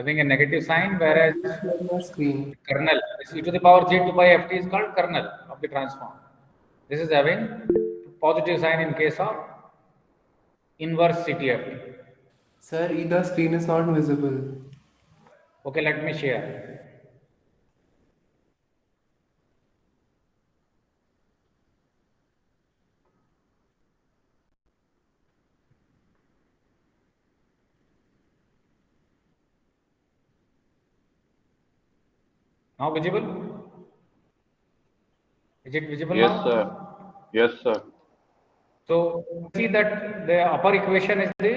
having a negative sign, whereas Share my screen. kernel is e to the power j 2 pi ft is called kernel of the transform. This is having positive sign in case of inverse CTFT. Sir, either screen is not visible. Okay, let me share. Now visible? Is it visible Yes, sir. now? Yes, sir. So see that the upper equation is the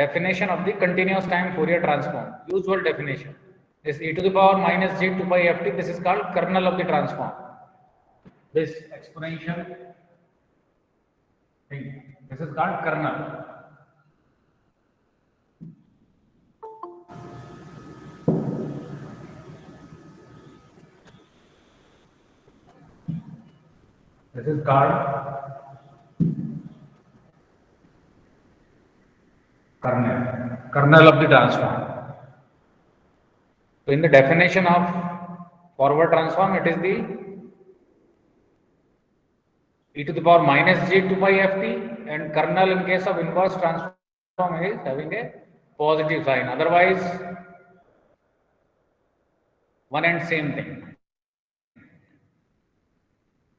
definition of the continuous time Fourier transform, usual definition. This e to the power minus j 2 pi ft, this is called kernel of the transform. This exponential thing, this is called kernel. This is called kernel of the transform. So in the definition of forward transform, it is the e to the power minus j 2 pi ft, and kernel in case of inverse transform is having a positive sign. Otherwise, one and same thing.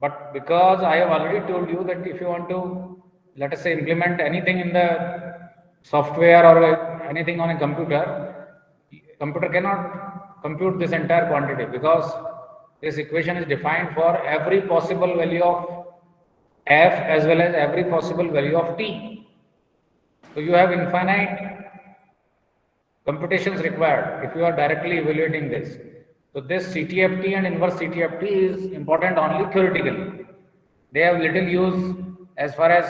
But because I have already told you that if you want to, let us say, implement anything in the software or anything on a computer cannot compute this entire quantity, because this equation is defined for every possible value of f as well as every possible value of t. So you have infinite computations required if you are directly evaluating this. So this CTFT and inverse CTFT is important only theoretically. They have little use as far as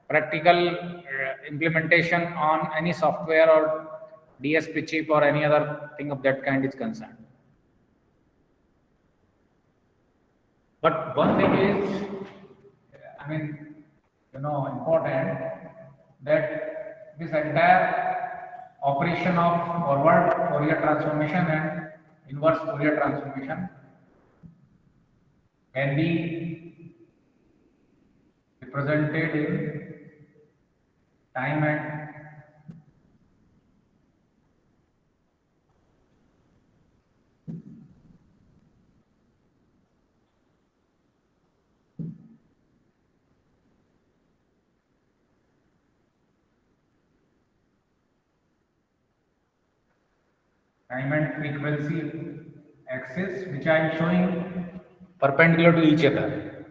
practical implementation on any software or DSP chip or any other thing of that kind is concerned. But one thing is, important that this entire operation of forward Fourier transformation and inverse Fourier transformation can be represented in time and frequency axis, which I am showing perpendicular to each other.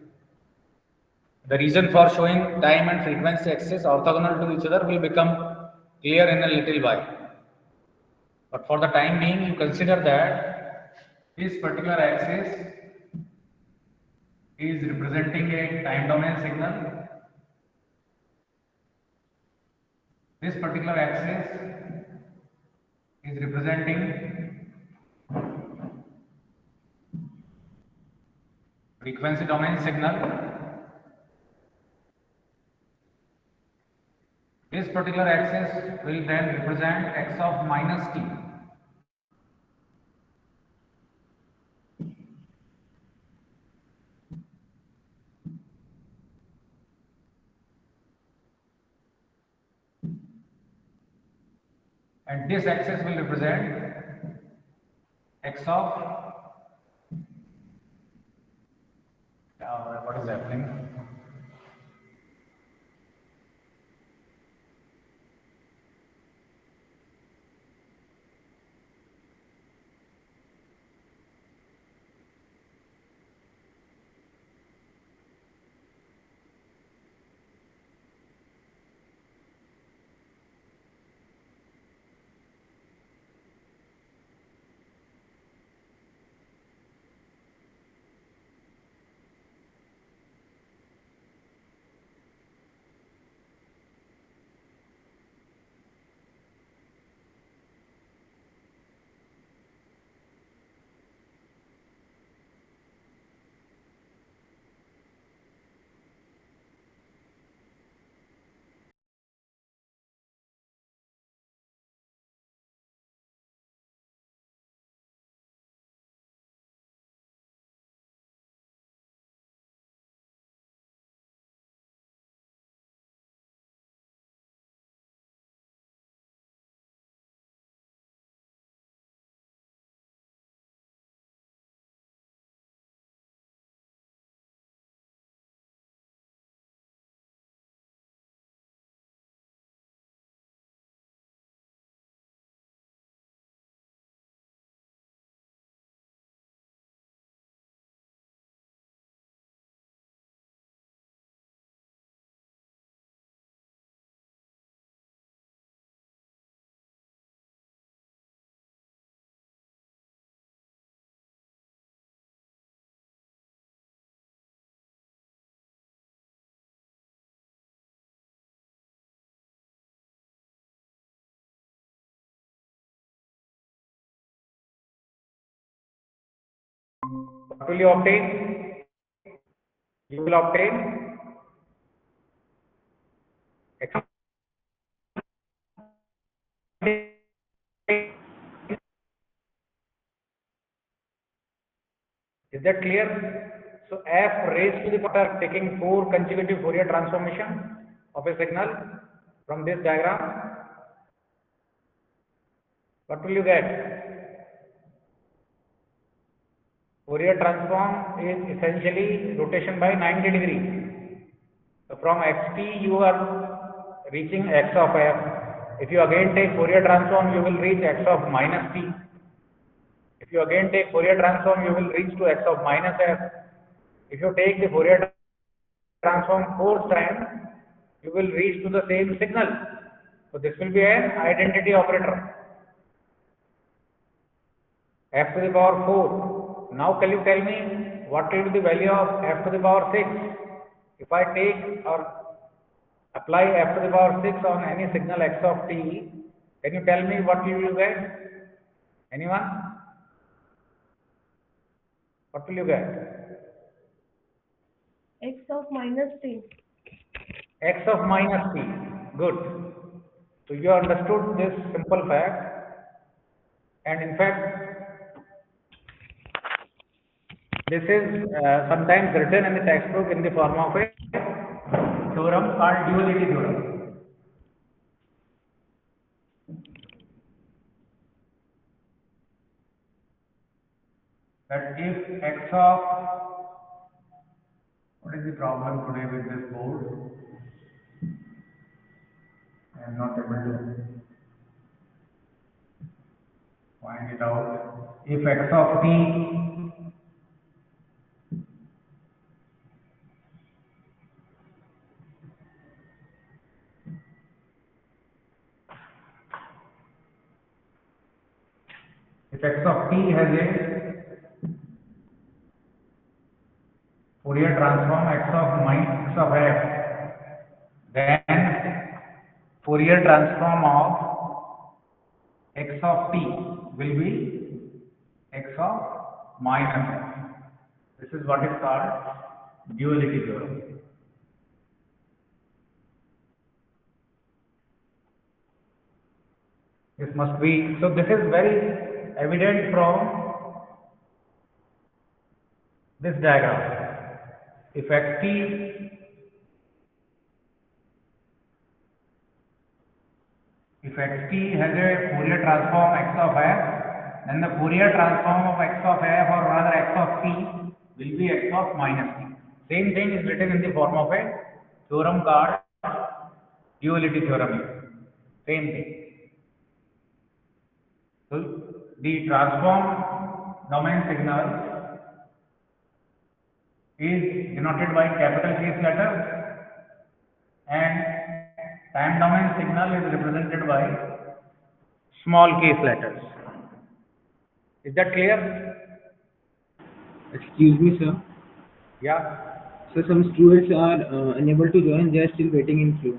The reason for showing time and frequency axis orthogonal to each other will become clear in a little while. But for the time being, you consider that this particular axis is representing a time domain signal. This particular axis is representing frequency domain signal. This particular axis will then represent x of minus t. And this axis will represent x of what is happening? What will you obtain? You will obtain x. Is that clear? So f raised to the power taking 4 consecutive Fourier transformation of a signal from this diagram. What will you get? Fourier transform is essentially rotation by 90 degree. So from xt you are reaching x of f. If you again take Fourier transform, you will reach x of minus t. If you again take Fourier transform, you will reach to x of minus f. If you take the Fourier transform 4 times, you will reach to the same signal. So this will be an identity operator. F to the power 4. Now can you tell me what will be the value of f to the power 6? If I take or apply f to the power 6 on any signal x of t, can you tell me what you will get? Anyone? What will you get? X of minus t. X of minus t. Good. So you understood this simple fact, and in fact this is sometimes written in the textbook in the form of a theorem called duality theorem. That if x of, what is the problem today with this board? I am not able to find it out. If x of t if x of t has a Fourier transform x of f, then Fourier transform of x of t will be x of minus f. This is what is called duality theorem. This must be, so this is very evident from this diagram. If xt has a Fourier transform x of f, then the Fourier transform of x of f or rather x of t will be x of minus t. Same thing is written in the form of a theorem called duality theorem. Same thing. So the transform domain signal is denoted by capital case letters and time domain signal is represented by small case letters. Is that clear? Excuse me, sir. Yeah. So some students are unable to join. They are still waiting in queue.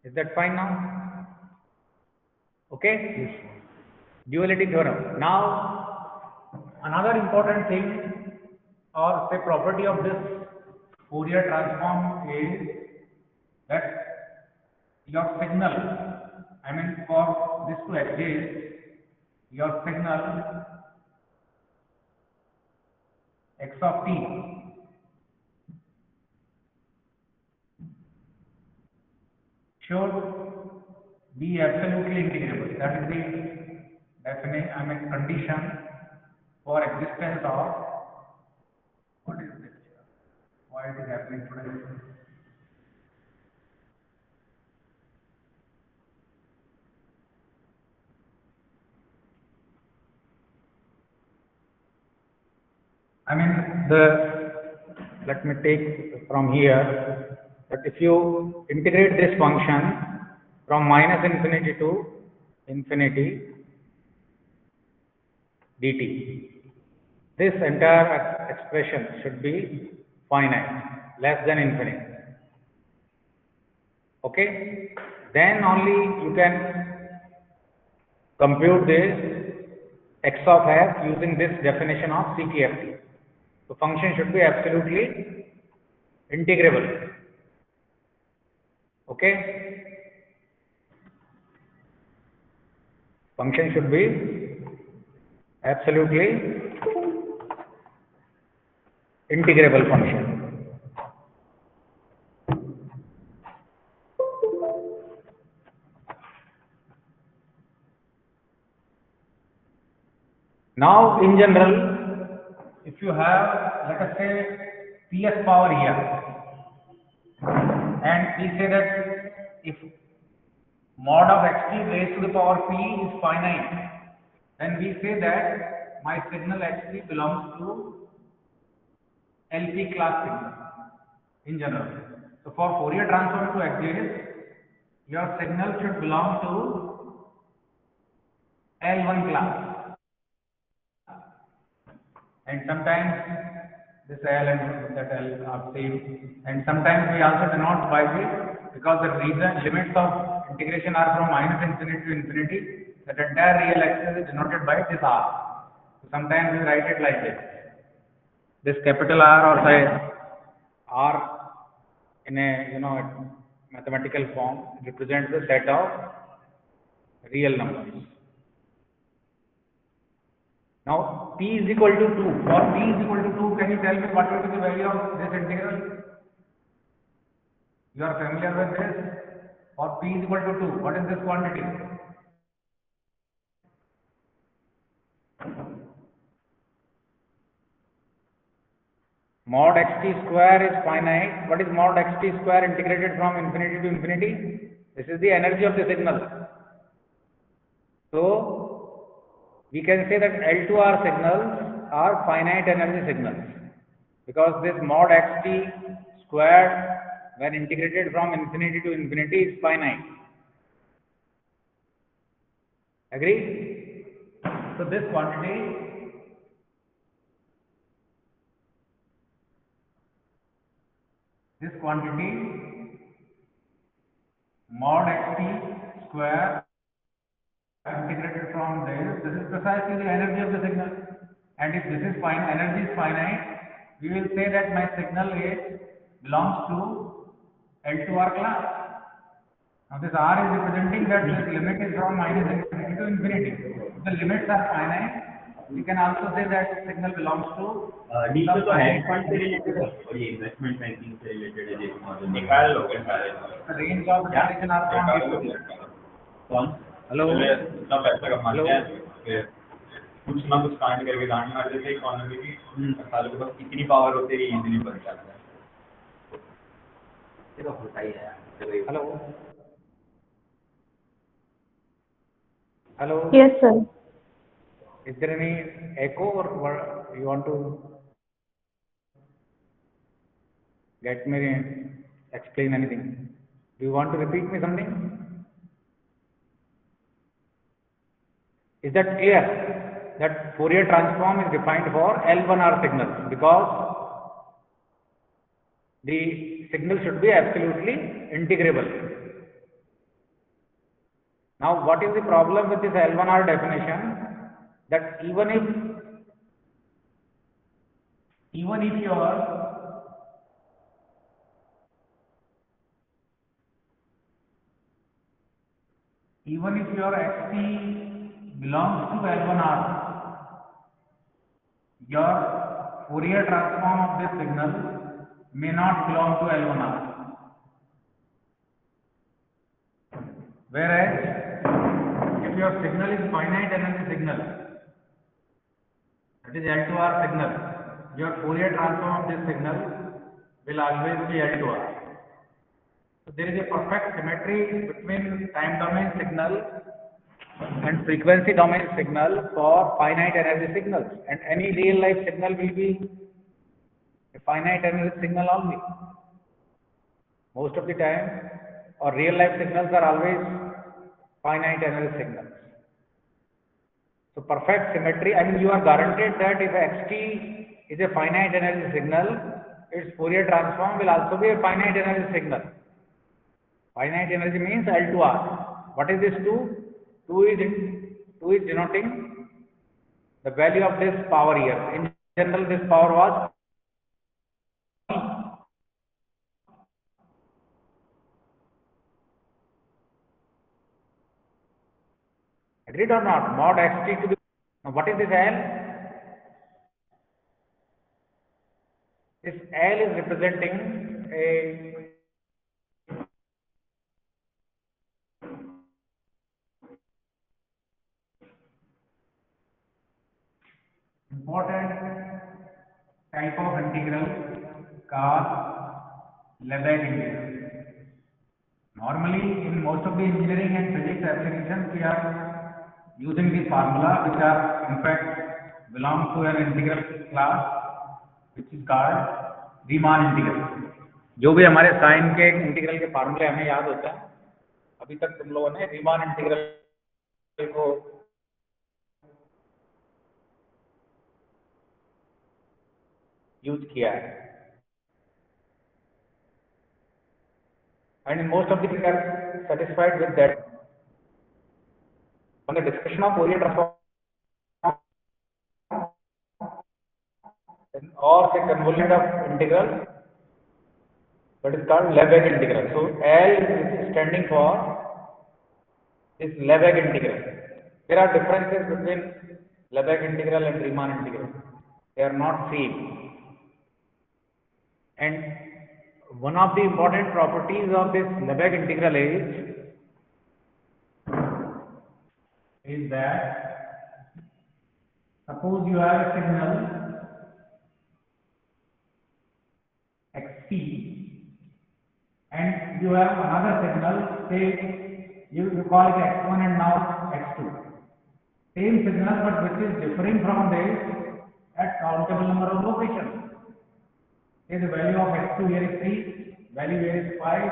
Is that fine now? Okay? Yes. Duality theorem. Now, another important thing or say property of this Fourier transform is that your signal, I mean for this to exist, your signal x of t should be absolutely integrable. That is the definite, I mean condition for existence of, what is this? Why it is happening today? I mean let me take from here that if you integrate this function from minus infinity to infinity dt, this entire expression should be finite, less than infinite. Okay, then only you can compute this x of f using this definition of CTFT. So function should be absolutely integrable. Okay, function should be absolutely integrable function. Now, in general, if you have, let us say, PS power here, and we say that if mod of xt raised to the power p is finite, then we say that my signal xt belongs to LP class signal in general. So, for Fourier transform to exist, your signal should belong to L1 class. And sometimes this L and that L are same, and sometimes we also denote by this because the reason limits of integration are from minus infinity to infinity. That entire real axis is denoted by this R. So sometimes we write it like this capital R, or say R in a mathematical form represents the set of real numbers. Now, p is equal to 2. For p is equal to 2, can you tell me what will be the value of this integral? You are familiar with this? For p is equal to 2, what is this quantity? Mod xt square is finite. What is mod xt square integrated from infinity to infinity? This is the energy of the signal. So, we can say that L2R signals are finite energy signals, because this mod xt squared when integrated from infinity to infinity is finite. Agree? So this quantity mod xt square integrated from this is precisely the energy of the signal. And if this is energy is finite, we will say that my signal belongs to L2R class. Now this R is representing that this limit is from minus infinity to infinity. If the limits are finite, we can also say that signal belongs to नीचे तो hedge fund से related है और ये investment banking से related है जैसे model निकाल लोगे सारे the range of integration are from कौन Hello? इतना पैसा कमाते हैं फिर कुछ ना कुछ कांड करके गांड मार देते हैं इकोनॉमी की सालों के पास कितनी पावर होती है इजीली बन जाता है ये तो होता ही है Hello? Hello? Yes, sir. Is there any echo, or what you want to get me explain anything? Do you want to repeat me something? Is that clear? That Fourier transform is defined for L1R signals, because the signal should be absolutely integrable. Now, what is the problem with this L1R definition? That even if your xt belongs to L1R, your Fourier transform of this signal may not belong to L1R. Whereas, if your signal is finite energy signal, that is L2R signal, your Fourier transform of this signal will always be L2R. So there is a perfect symmetry between time domain signal and frequency domain signal for finite energy signals, and any real life signal will be a finite energy signal only. Most of the time, or real life signals are always finite energy signals. So perfect symmetry, I mean, you are guaranteed that if xt is a finite energy signal, its Fourier transform will also be a finite energy signal. Finite energy means L to R. What is this 2? 2 is denoting the value of this power here. In general, this power was agreed or not? Mod xt to the. Now, what is this L? This L is representing a important type of integral called Lebesgue integral. Normally, in most of the engineering and physics applications, we are using this formula, which are in fact belong to an integral class, which is called Riemann integral. जो भी हमारे sign के integral के फार्मूले हमें याद होता है, अभी तक तुम लोगों ने रीमान इंटीग्रल को यूज किया है. And in most of the people are satisfied with that. On the discussion of Fourier transform or the convolution of integral, that is called Lebesgue integral. So L is standing for this Lebesgue integral. There are differences between Lebesgue integral and Riemann integral. They are not same. And one of the important properties of this Lebesgue integral is that suppose you have a signal xt and you have another signal, say you call it x1 and now x2. Same signal but which is differing from this at countable number of locations. Say the value of x2 here is 3, value here is 5,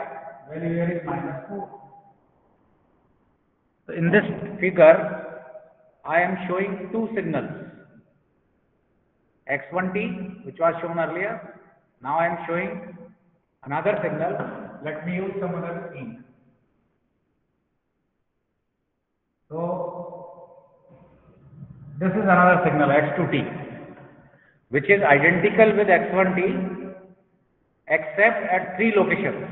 value here is -4. So in this figure, I am showing two signals, x1t, which was shown earlier. Now I am showing another signal. Let me use some other ink. So this is another signal, x2t, which is identical with x1t, except at 3 locations,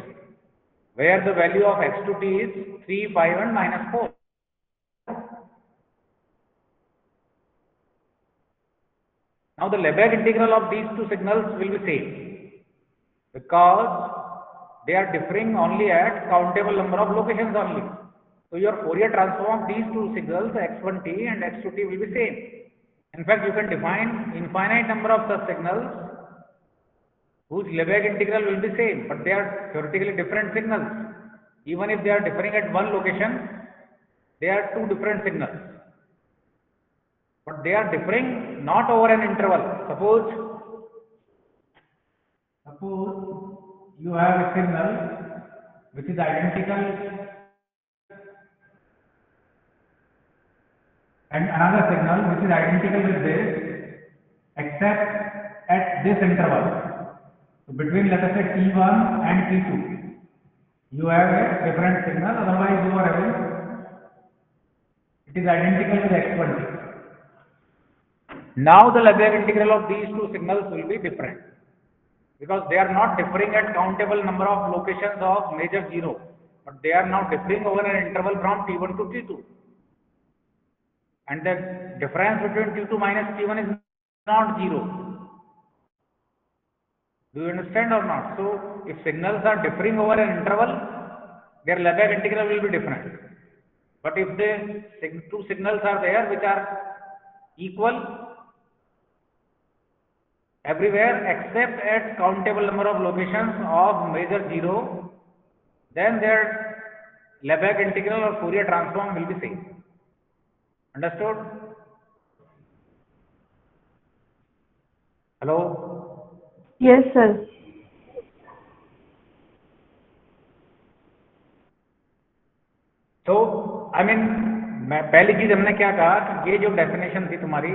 where the value of x2t is 3, 5 and -4. Now the Lebesgue integral of these two signals will be same, because they are differing only at countable number of locations only. So your Fourier transform of these two signals, x1t and x2t, will be same. In fact, you can define infinite number of such signals whose Lebesgue integral will be same, but they are theoretically different signals. Even if they are differing at one location, they are two different signals. But they are differing not over an interval. Suppose you have a signal which is identical and another signal which is identical with this, except at this interval. So between, let us say, t1 and t2, you have a different signal, otherwise you are having, it is identical with x1t. Now the Lebesgue integral of these two signals will be different, because they are not differing at countable number of locations of measure 0, but they are now differing over an interval from t1 to t2. And the difference between t2 minus t1 is not 0. Do you understand or not? So if signals are differing over an interval, their Lebesgue integral will be different. But if the two signals are there which are equal everywhere except at countable number of locations of measure 0, then their Lebesgue integral or Fourier transform will be same. Understood? Hello? Yes, sir. तो I mean, पहली चीज हमने क्या कहा कि ये जो definition थी तुम्हारी,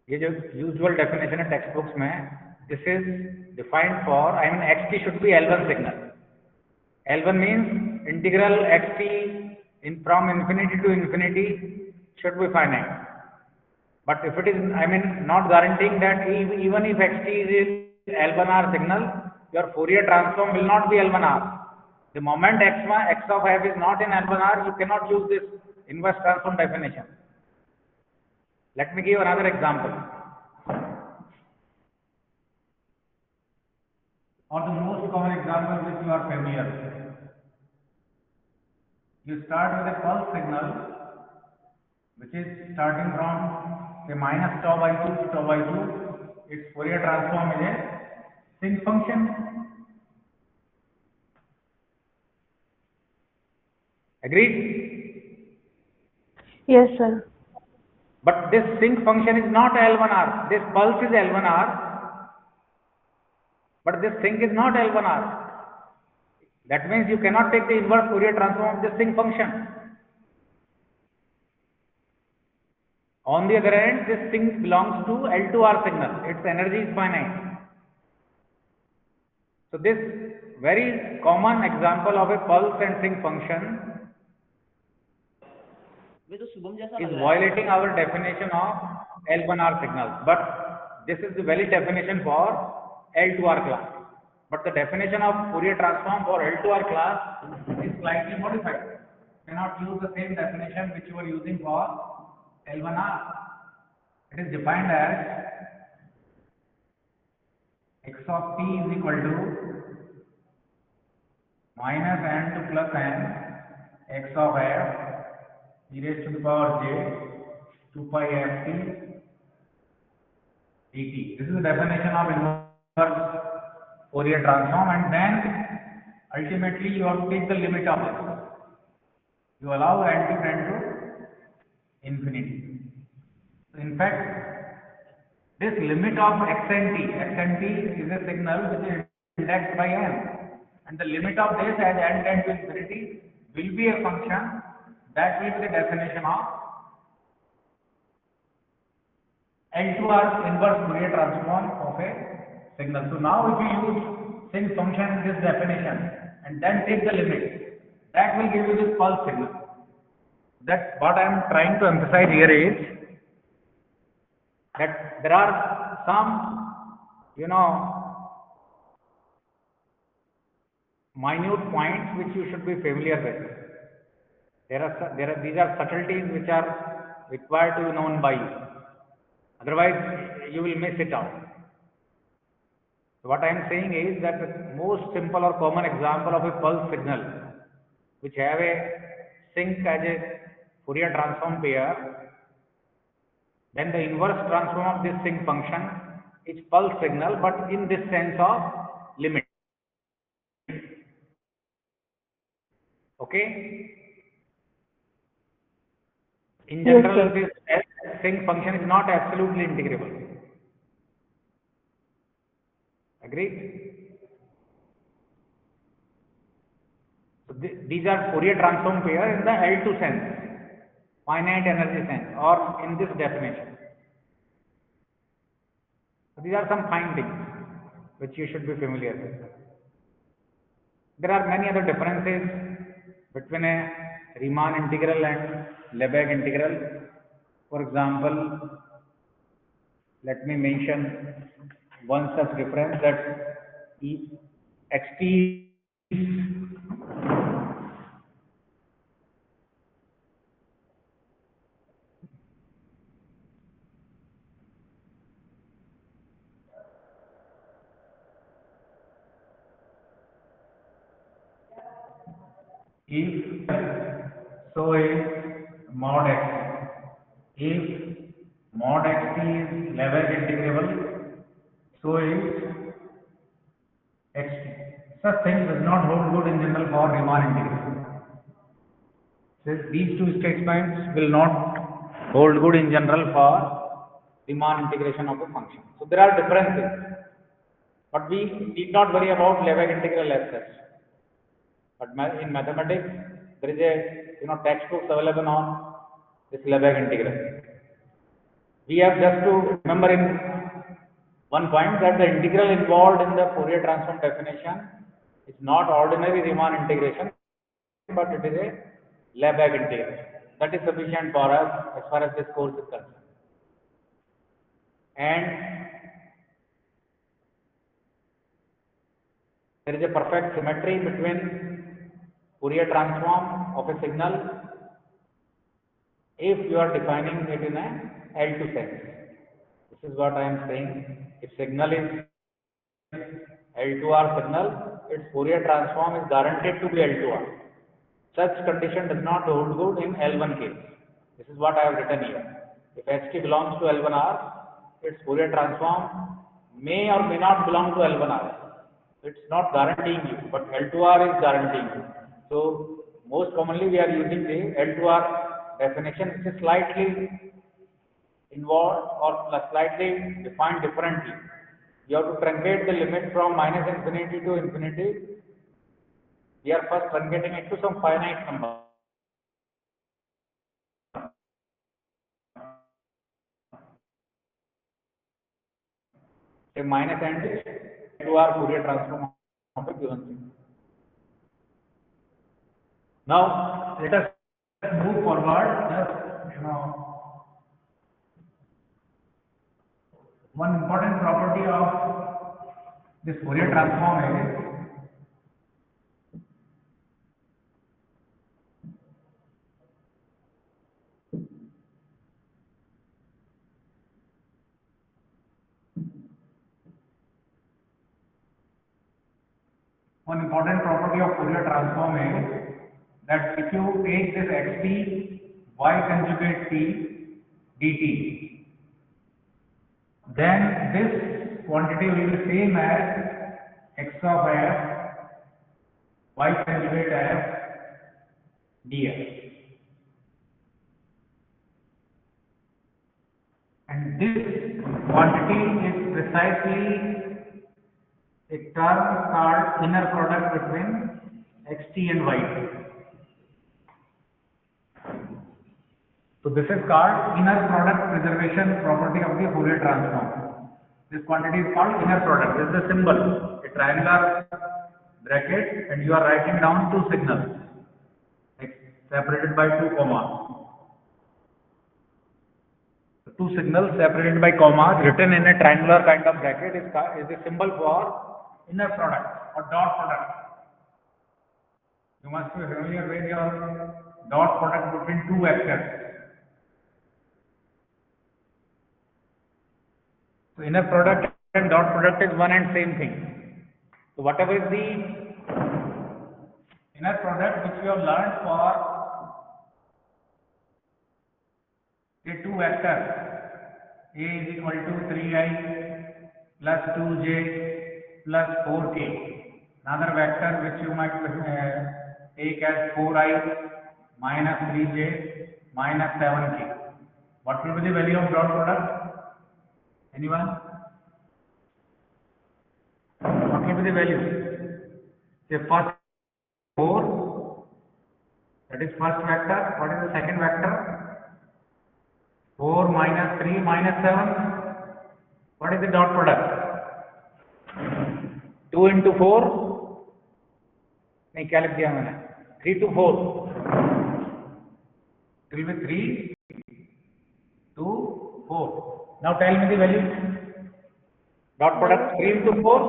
ये जो यूजुअल डेफिनेशन है टेक्स्ट बुक्स में, this is defined for, I mean xt should be L1 signal. L1 means integral xt from infinity to infinity should be finite. But if it is, I mean, not guaranteeing that even if xt is L1R signal, your Fourier transform will not be L1R. The moment x of f is not in L1R, you cannot use this inverse transform definition. Let me give another example. Or the most common example which you are familiar with. You start with a pulse signal which is starting from say minus tau by 2 to tau by 2. Its Fourier transform is a sinc function. Agreed? Yes, sir. But this sinc function is not L1R. This pulse is L1R. But this sinc is not L1R. That means you cannot take the inverse Fourier transform of this sinc function. On the other hand, this sinc belongs to L2R signal. Its energy is finite. So this very common example of a pulse and sinc function is violating our definition of L1R signals. But this is the valid definition for L2R class. But the definition of Fourier transform for L2R class is slightly modified. You cannot use the same definition which you were using for L1R. It is defined as x of t is equal to minus n to plus n x of f e raised to the power j 2 pi f t dt. This is the definition of inverse Fourier transform, and then ultimately you have to take the limit of this. You allow n to tend to infinity. So in fact, this limit of xnt is a signal which is indexed by n, and the limit of this as n tends to infinity will be a function that will be the definition of L2R inverse Fourier transform of a signal. So now if you use sinc function in this definition and then take the limit, that will give you this pulse signal. That what I am trying to emphasize here is that there are some, minute points which you should be familiar with. These are subtleties which are required to be known by you. Otherwise, you will miss it out. So what I am saying is that the most simple or common example of a pulse signal which have a sinc as a Fourier transform pair, then the inverse transform of this sinc function is pulse signal, but in this sense of limit. Okay? In general, this sinc function is not absolutely integrable. Agreed? So these are Fourier transform pair in the L2 sense, finite energy sense, or in this definition. So these are some findings which you should be familiar with. There are many other differences between a Riemann integral and Lebesgue integral. For example, let me mention one such difference, that xt if so is mod x. If mod xt is Lebesgue integrable, so is xt. Such thing does not hold good in general for Riemann integral. So these two statements will not hold good in general for Riemann integration of a function. So there are differences, but we need not worry about Lebesgue integral as such. But in mathematics, there is a textbooks available on this Lebesgue integral. We have just to remember in one point that the integral involved in the Fourier transform definition It's not ordinary Riemann integration, but it is a Lebesgue integration. That is sufficient for us as far as this course is concerned. And there is a perfect symmetry between Fourier transform of a signal if you are defining it in a L2 sense. This is what I am saying. If signal is L2R signal, its Fourier transform is guaranteed to be L2R. Such condition does not hold good in L1 case. This is what I have written here. If ST belongs to L1R, its Fourier transform may or may not belong to L1R. It's not guaranteeing you, but L2R is guaranteeing you. So most commonly we are using the L2R definition, which is slightly involved or slightly defined differently. You have to truncate the limit from minus infinity to infinity. We are first truncating it to some finite number. A minus and L2R Fourier transform of a given thing. Now let us move forward. Just one important property of this Fourier transform is that if you take this xt y conjugate t dt, then this quantity will be same as x of f y conjugate f dx. And this quantity is precisely a term called inner product between xt and yt. So this is called inner product preservation property of the Fourier transform. This quantity is called inner product. This is the symbol, a triangular bracket, and you are writing down two signals separated by two commas. The two signals separated by commas written in a triangular kind of bracket is a symbol for inner product or dot product. You must be familiar with your dot product between two vectors. So inner product and dot product is one and same thing. So whatever is the inner product which we have learned for a two vectors, A is equal to 3i plus 2j plus 4k. Another vector which you might take as 4i minus 3j minus 7k. What will be the value of dot product? Anyone? What will be the value? Say first 4, that is first vector. What is the second vector? 4 minus 3 minus 7. What is the dot product? 2 into 4. नहीं क्या लिख दिया मैंने? 3 to 4. It will be 3 to 4. Now tell me the value. Dot product 3 into 4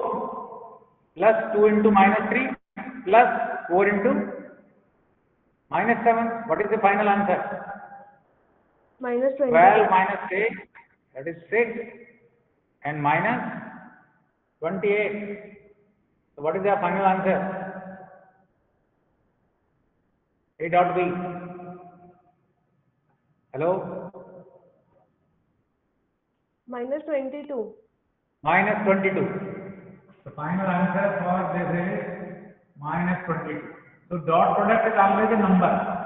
plus 2 into minus 3 plus 4 into minus 7. What is the final answer? Minus 20. 12 minus 6, that is 6, and minus 28. So what is the final answer? A dot B. Hello? Minus 22. Minus 22. The final answer for this is minus 22. So dot product is always a number.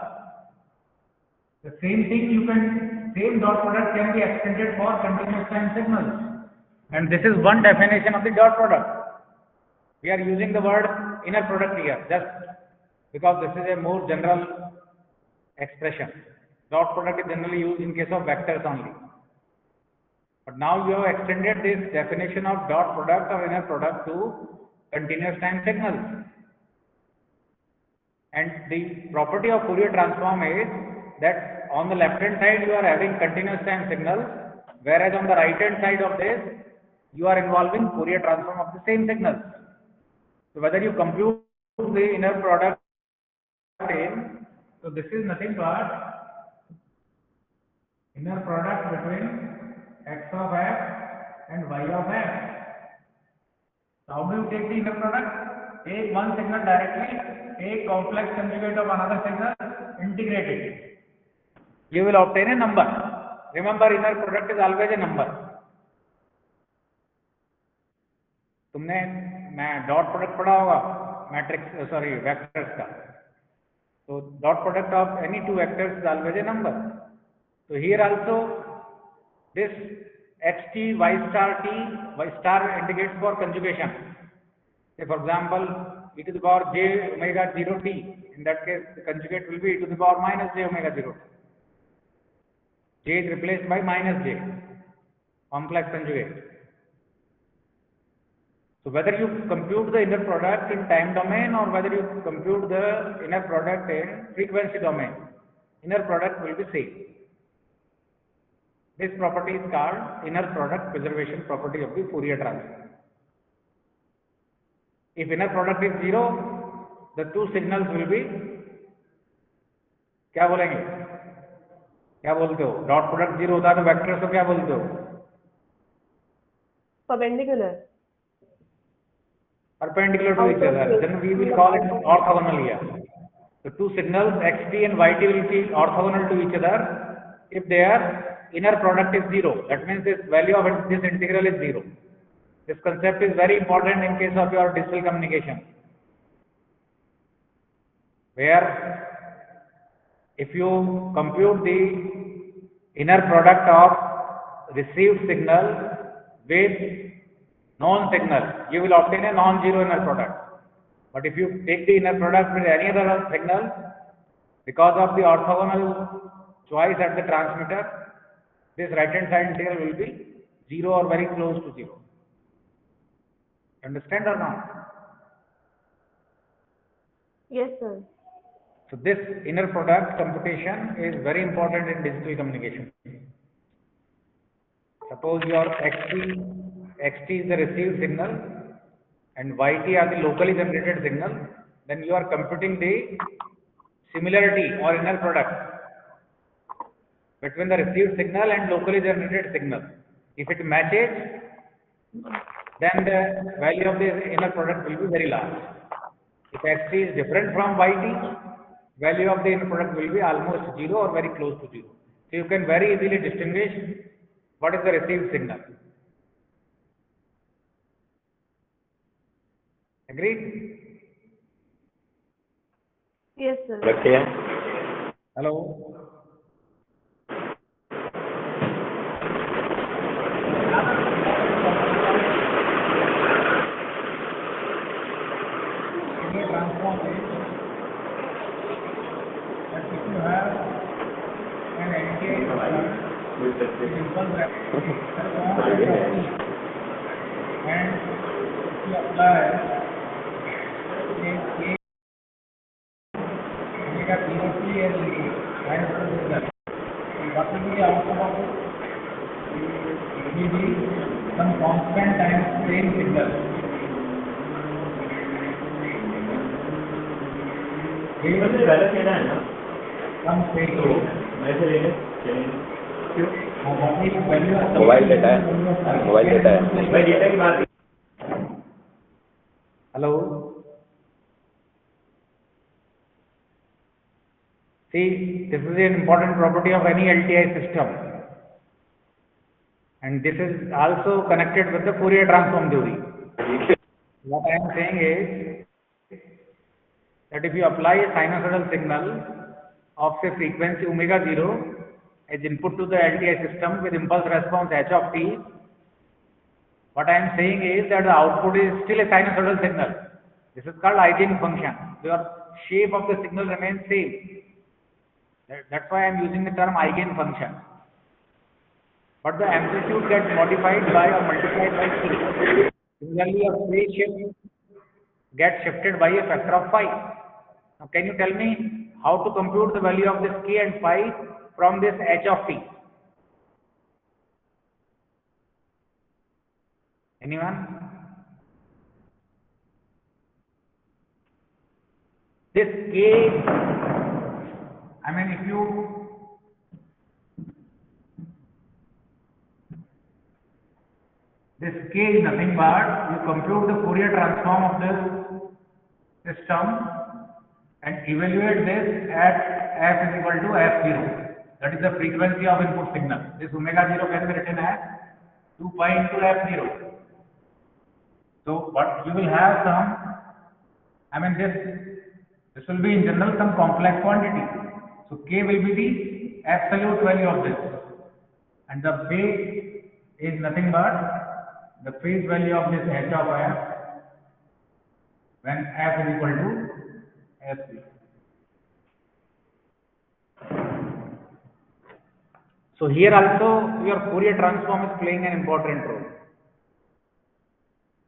The same thing same dot product can be extended for continuous time signals. And this is one definition of the dot product. We are using the word inner product here just because this is a more general expression. Dot product is generally used in case of vectors only. But now you have extended this definition of dot product or inner product to continuous time signals. And the property of Fourier transform is that on the left hand side you are having continuous time signals, whereas on the right hand side of this you are involving Fourier transform of the same signals. So whether you compute the inner product in, so this is nothing but inner product between x of f and y of f. So how do you take the inner product? Take one signal directly, take complex conjugate of another signal, integrate it. You will obtain a number. Remember, inner product is always a number. तुमने मैं dot product पढ़ा होगा matrix sorry vectors का. So dot product of any two vectors is always a number. So here also this xt y star indicates for conjugation. Say for example e to the power j omega 0 t. In that case the conjugate will be e to the power minus j omega 0 t. J is replaced by minus j, complex conjugate. So whether you compute the inner product in time domain or whether you compute the inner product in frequency domain, inner product will be same. This property is called inner product preservation property of the Fourier transform. If inner product is 0, the two signals will be, क्या बोलेंगे, क्या बोलते हो, dot product 0 होता है तो vectors को क्या बोलते हो? Perpendicular. Perpendicular to each other, then we will call it orthogonal here. The two signals xt and yt will be orthogonal to each other if their inner product is 0. That means this value of this integral is 0. This concept is very important in case of your digital communication, where if you compute the inner product of received signal with known signal, you will obtain a non-zero inner product. But if you take the inner product with any other signal, because of the orthogonal choice at the transmitter, this right hand side integral will be 0 or very close to 0. Understand or not? Yes, sir. So this inner product computation is very important in digital communication. Suppose your xt is the received signal and yt are the locally generated signal, then you are computing the similarity or inner product between the received signal and locally generated signal. If it matches, then the value of the inner product will be very large. If xt is different from yt, value of the inner product will be almost 0 or very close to 0. So you can very easily distinguish what is the received signal. Agreed? Yes, sir. रखते हैं. Hello? Fourier transform is that if you have an LTI with impulse and if you apply omega 0 t as minus signal, what will be the outcome of it? It will be some constant times same signal. गलत लेना है ना. Some same. मैं से लेने चलेंगे. क्यों? Mobile data है. मोबाइल डेटा है. मैं डेटा की बात. Hello. See, this is an important property of any LTI system, and this is also connected with the Fourier transform theory. What I am saying is that if you apply a sinusoidal signal of say frequency omega 0 as input to the LTI system with impulse response h of t, what I am saying is that the output is still a sinusoidal signal. This is called eigenfunction. Your shape of the signal remains same. That's why I am using the term eigenfunction. But the amplitude gets modified by or multiplied by t. Similarly, your phase shift gets shifted by a factor of 5. Now, can you tell me how to compute the value of this k and phi from this h of t? Anyone? This k, I mean, if you this k is nothing but you compute the Fourier transform of this system and evaluate this at f is equal to f0. That is the frequency of input signal. This omega 0 can be written as 2 pi into f0. So, but you will have some, I mean, this will be in general some complex quantity. So, k will be the absolute value of this, and the phase is nothing but the phase value of this h of f when f is equal to f0. So here also your Fourier transform is playing an important role.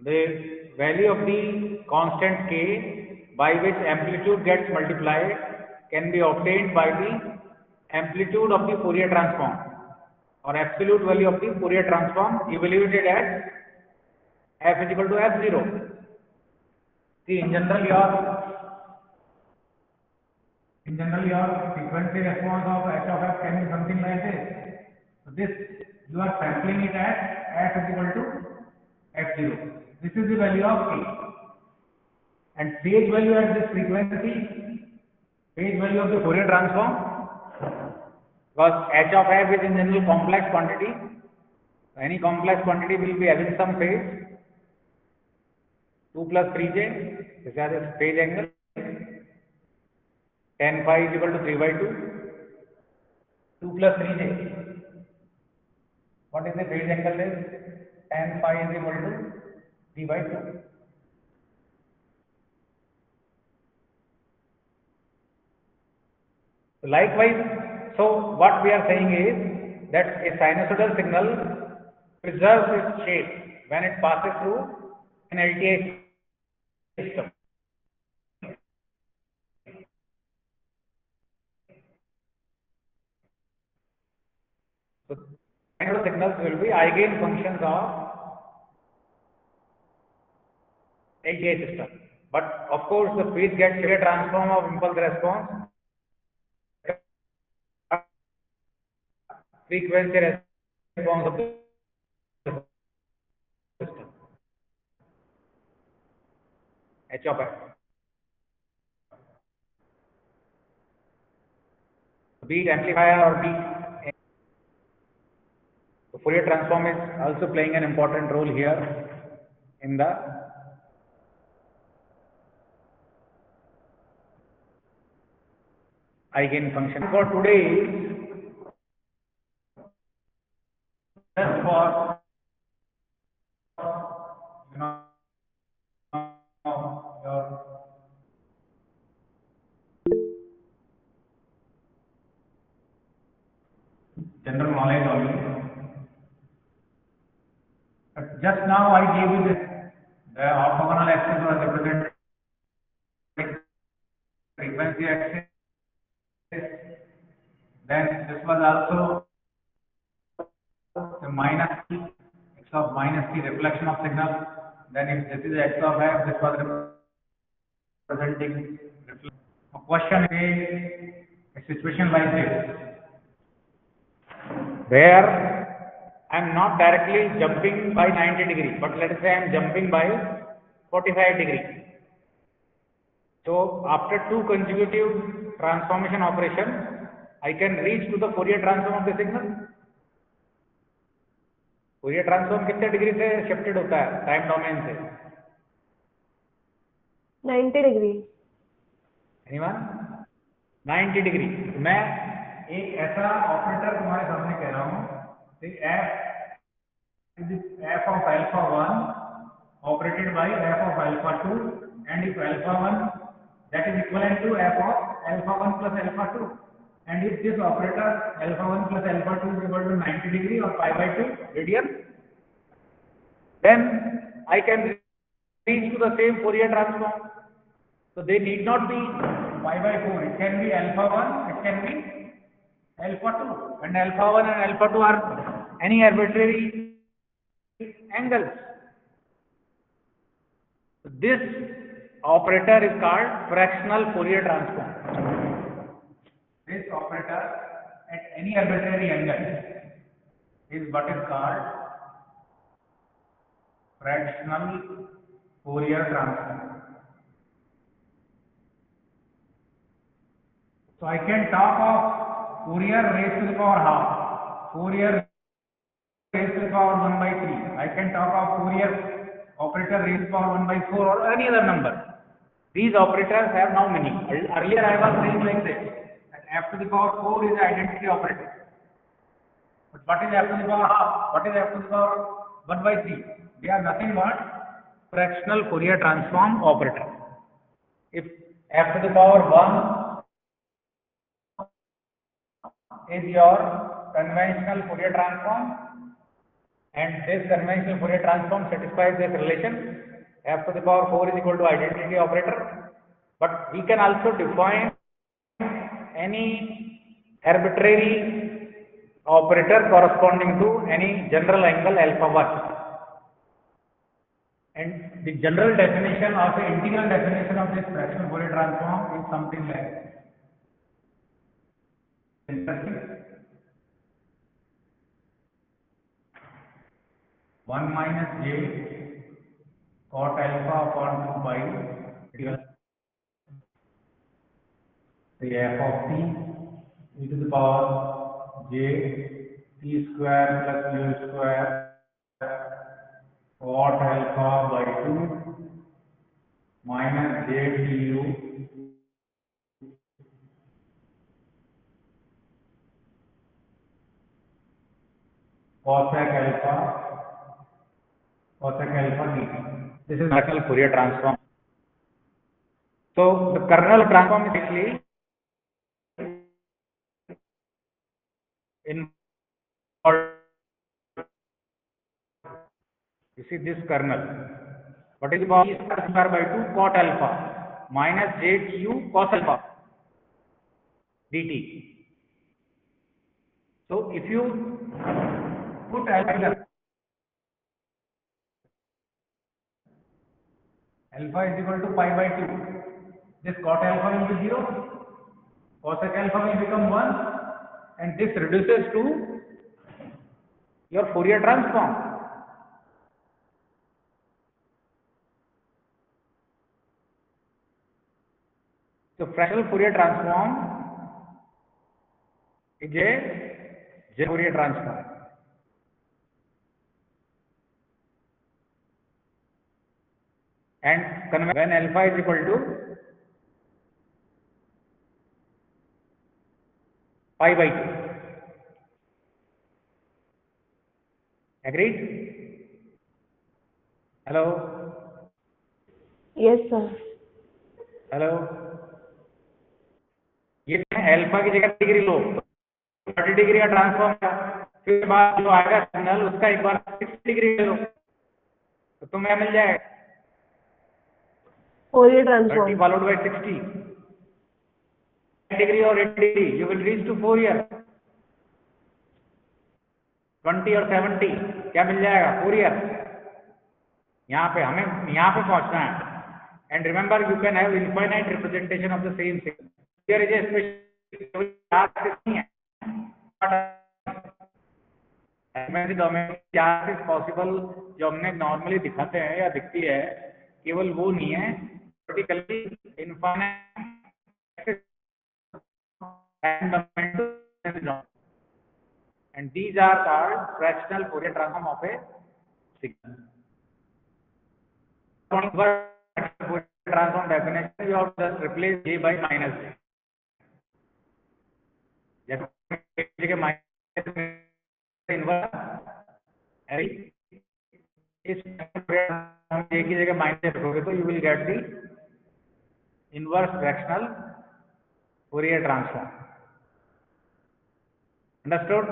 The value of the constant k by which amplitude gets multiplied can be obtained by the amplitude of the Fourier transform or absolute value of the Fourier transform evaluated at f is equal to f0. See, in general your frequency response of h of f can be something like this. So this, you are sampling it at f is equal to f0. This is the value of k. And phase value at this frequency, phase value of the Fourier transform, because h of f is in general complex quantity. Any complex quantity will be having some phase. 2 plus 3j, this is the phase angle. Tan phi is equal to 3 by 2. 2 plus 3j. What is the phase angle is? Tan phi is equal to 3 by 2. So likewise, so what we are saying is that a sinusoidal signal preserves its shape when it passes through an LTI system. So sinusoidal signals will be eigenfunctions of LTI system. But of course, the phase gets Fourier transform of impulse response, frequency response of the system, h of f. Be it amplifier or be it, the Fourier transform is also playing an important role here in the eigenfunction. For today is just for your general knowledge only. But just now I gave you this, the orthogonal axis was represented frequency axis. Then this was also the minus t, x of minus t reflection of signal. Then if this is x of f, this was representing reflection. A question is a situation like this, where I am not directly jumping by 90 degrees, but let us say I am jumping by 45 degrees. So after two consecutive transformation operation, I can reach to the Fourier transform of the signal. Fourier transform कितने degree से shifted होता है time domain से? 90 degree. Anyone? 90 degree. मैं एक ऐसा operator तुम्हारे सामने कह रहा हूँ कि f of alpha 1 operated by f of alpha 2, and if alpha 1 that is equivalent to f of alpha 1 plus alpha 2, and if this operator alpha 1 plus alpha 2 is equal to 90 degree or pi by 2 radian, then I can reach to the same Fourier transform. So they need not be pi by 4. It can be alpha 1, it can be alpha 2. And alpha 1 and alpha 2 are any arbitrary angles. This operator is called fractional Fourier transform. This operator at any arbitrary angle is what is called fractional Fourier transform. So I can talk of Fourier raised to the power half, Fourier raised to the power 1 by 3. I can talk of Fourier operator raised to the power 1 by 4 or any other number. These operators have now meaning. Earlier I was saying like this, that f to the power 4 is the identity operator. But what is f to the power half? What is f to the power 1 by 3? They are nothing but fractional Fourier transform operator. If f to the power 1 is your conventional Fourier transform, and this conventional Fourier transform satisfies this relation, f to the power 4 is equal to identity operator. But we can also define any arbitrary operator corresponding to any general angle alpha 1. And the general definition or the integral definition of this fractional Fourier transform is something like interesting. 1 minus j cot alpha upon 2 pi the f of t e to the power j t square plus u square cot alpha by 2 minus j tu cosec alpha dt. This is fractional Fourier transform. So the kernel transform is actually in, you see this kernel, what is about e square by 2 cot alpha minus j tu cos alpha dt. So if you put alpha is equal to pi by 2, this cot alpha will be 0, cosec alpha will become 1, and this reduces to your Fourier transform. So fractional Fourier transform is a Fourier transform. And when alpha is equal to pi by 2. Agreed? Hello? Yes, sir. Hello, ये alpha की जगह degree लो, 30 degree का transform का, फिर बाद जो आएगा signal उसका एक बार 60 डिग्री ले लो, तो तुम्हें मिल जाएगा Fourier 30 transform. followed by 60 degree or 80 degree, you will reach to Fourier. 20 और 70 क्या मिल जाएगा? Fourier. यहाँ पे हमें यहाँ पे पहुँचना है. And remember, you can have infinite representation of the same thing. Here is a special नहीं है. क्या is possible जो हमने normally दिखाते हैं या दिखती है, केवल वो नहीं है. Particularly infinite and these are called fractional Fourier transform of a signal. Fourier transform definition, you have to just replace j by minus j. जैसे minus inverse इस j की जगह minus रखोगे तो you will get the inverse fractional Fourier transform. Understood?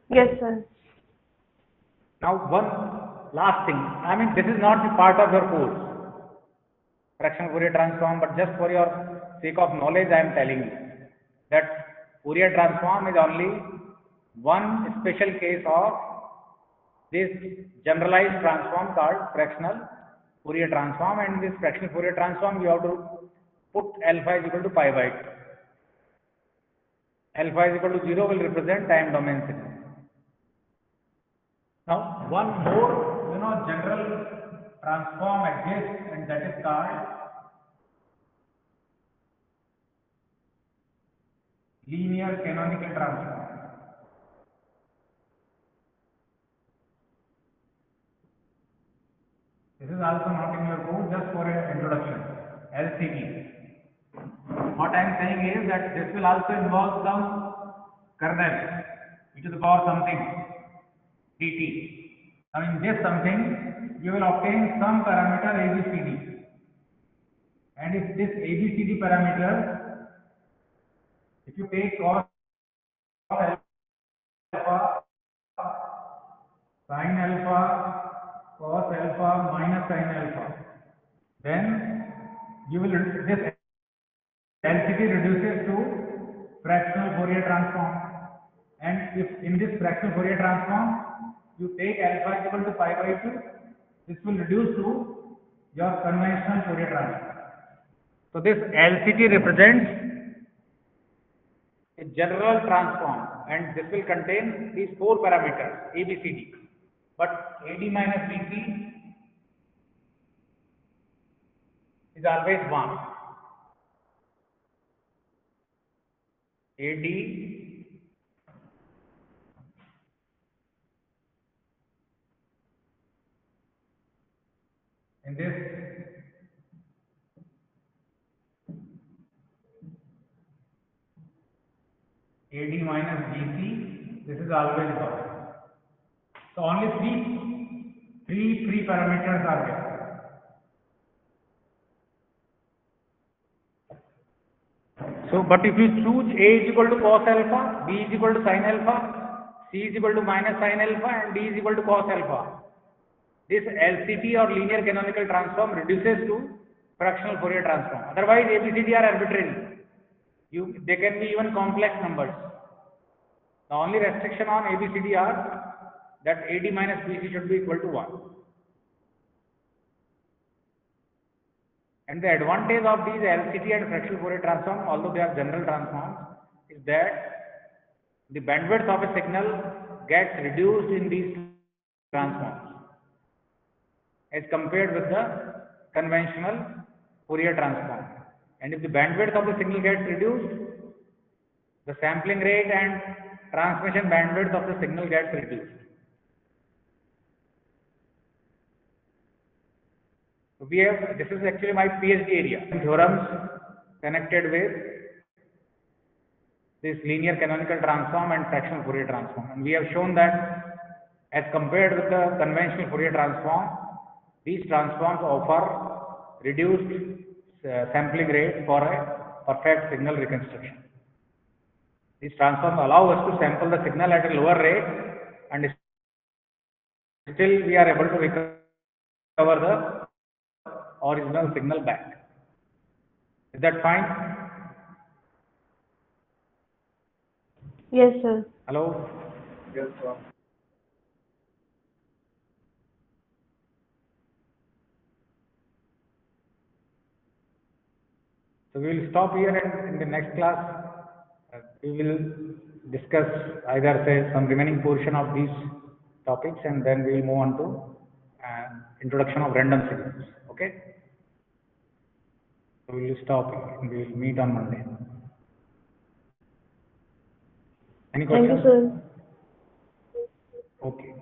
Yes, sir. Now one last thing. I mean, this is not the part of your course. fractional Fourier transform, but just for your sake of knowledge, I am telling you that Fourier transform is only one special case of this generalized transform called fractional Fourier transform, and this fractional Fourier transform you have to put alpha is equal to pi by 2. Alpha is equal to 0 will represent time domain signal. Now, one more, general transform exists, and that is called linear canonical transform. This is also not in your code, just for an introduction, LCD. What I am saying is that this will also involve some kernel, e to the power something, dt. Now in this something, you will obtain some parameter ABCD. And if this ABCD parameter, if you take cos alpha, sin alpha, cos alpha minus sin alpha, then you will this LCD reduces to fractional Fourier transform. And if in this fractional Fourier transform you take alpha is equal to pi by 2, this will reduce to your conventional Fourier transform. So this LCD represents a general transform, and this will contain these 4 parameters ABCD. But AD minus BC is always 1. AD in this AD minus BC, this is always 1. So only three parameters are there. So, but if you choose A is equal to cos alpha, B is equal to sin alpha, C is equal to minus sin alpha, and D is equal to cos alpha, this LCT or linear canonical transform reduces to fractional Fourier transform. Otherwise, ABCD are arbitrary. They can be even complex numbers. The only restriction on ABCD are that AD minus BC should be equal to 1. And the advantage of these LCT and fractional Fourier transform, although they are general transforms, is that the bandwidth of a signal gets reduced in these transforms as compared with the conventional Fourier transform. And if the bandwidth of the signal gets reduced, the sampling rate and transmission bandwidth of the signal gets reduced. So this is actually my PhD area, theorems connected with this linear canonical transform and fractional Fourier transform. And we have shown that as compared with the conventional Fourier transform, these transforms offer reduced sampling rate for a perfect signal reconstruction. These transforms allow us to sample the signal at a lower rate, and still we are able to recover the original signal back. Is that fine? Yes, sir. Hello? Yes, sir. So we will stop here, and in the next class we will discuss either say some remaining portion of these topics, and then we will move on to introduction of random signals. Okay? So we will stop here and we will meet on Monday. Any Thank questions? you, sir. Okay.